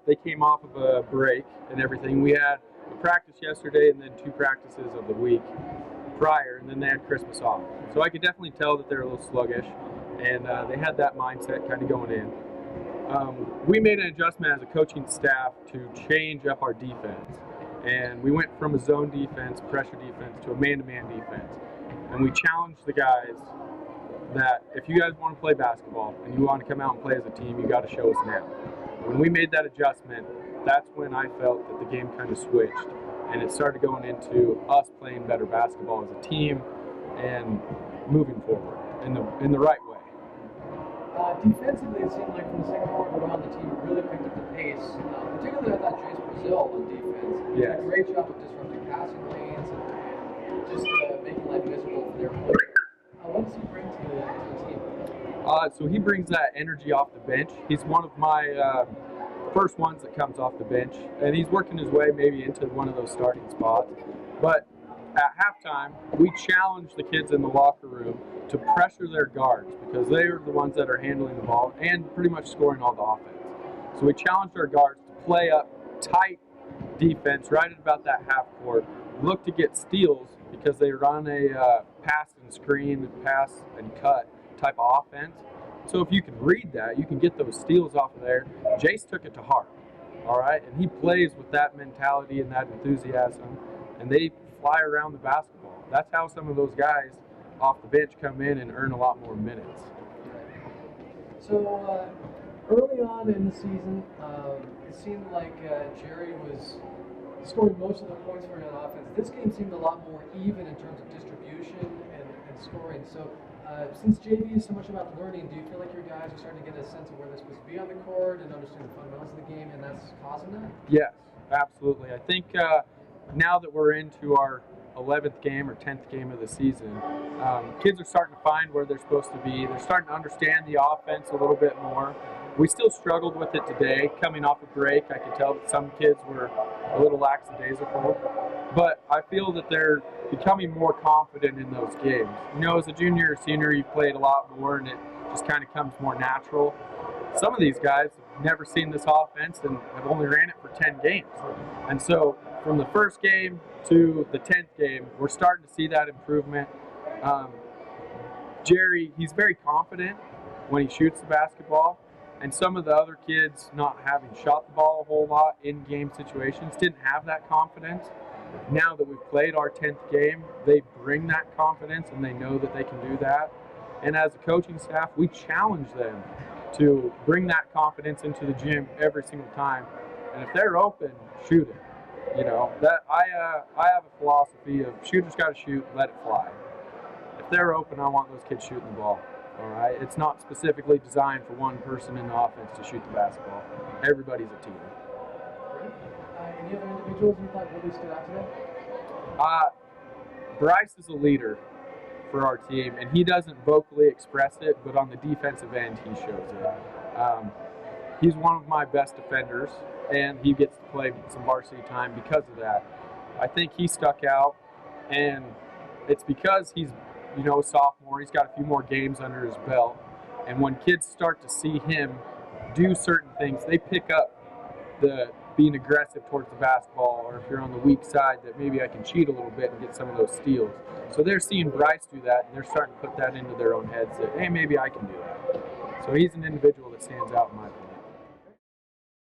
they came off of a break and everything. We had a practice yesterday and then 2 practices of the week prior, and then they had Christmas off. So I could definitely tell that they're a little sluggish, and they had that mindset kind of going in. We made an adjustment as a coaching staff to change up our defense, and we went from a zone defense, pressure defense, to a man-to-man defense. And we challenged the guys that if you guys want to play basketball and you want to come out and play as a team, you got to show us now. When we made that adjustment, that's when I felt that the game kind of switched, and it started going into us playing better basketball as a team and moving forward in the right way. Defensively, it seemed like from the second quarter on, the team really picked up the pace. Particularly, I thought Jace Brazil on defense did a great job of disrupting passing lanes and just making life miserable for their players. What does he bring to the team? So he brings that energy off the bench. He's one of my first ones that comes off the bench, and he's working his way maybe into one of those starting spots. But at halftime, we challenge the kids in the locker room to pressure their guards because they are the ones that are handling the ball and pretty much scoring all the offense. So we challenged our guards to play up tight defense right at about that half court, look to get steals because they run a pass and screen, pass and cut type of offense. So if you can read that, you can get those steals off of there. Jace took it to heart, all right? And he plays with that mentality and that enthusiasm, and they fly around the basketball. That's how some of those guys off the bench come in and earn a lot more minutes. So early on in the season, it seemed like Jerry was scoring most of the points for an offense. This game seemed a lot more even in terms of distribution and scoring. So since JV is so much about learning, do you feel like your guys are starting to get a sense of where they're supposed to be on the court and understand the fundamentals of the game, and that's causing that? Yes, absolutely. I think now that we're into our 11th game or 10th game of the season, kids are starting to find where they're supposed to be. They're starting to understand the offense a little bit more. We still struggled with it today. Coming off a break, I could tell that some kids were a little lackadaisical, but I feel that they're becoming more confident in those games. You know, as a junior or senior, you've played a lot more, and it just kind of comes more natural. Some of these guys have never seen this offense and have only ran it for 10 games. And so from the first game to the 10th game, we're starting to see that improvement. Jerry, he's very confident when he shoots the basketball, and some of the other kids, not having shot the ball a whole lot in game situations, didn't have that confidence. Now that we've played our 10th game, they bring that confidence and they know that they can do that. And as a coaching staff, we challenge them to bring that confidence into the gym every single time. And if they're open, shoot it. You know, that I have a philosophy of shooters got to shoot, let it fly. If they're open, I want those kids shooting the ball. All right, it's not specifically designed for one person in the offense to shoot the basketball. Everybody's a team. Any other individuals you thought really stood out today? Bryce is a leader for our team, and he doesn't vocally express it, but on the defensive end, he shows it. He's one of my best defenders, and he gets to play some varsity time because of that. I think he stuck out, and it's because he's, you know, a sophomore. He's got a few more games under his belt, and when kids start to see him do certain things, they pick up the being aggressive towards the basketball, or if you're on the weak side, that maybe I can cheat a little bit and get some of those steals. So they're seeing Bryce do that, and they're starting to put that into their own heads that, hey, maybe I can do that. So he's an individual that stands out in my opinion.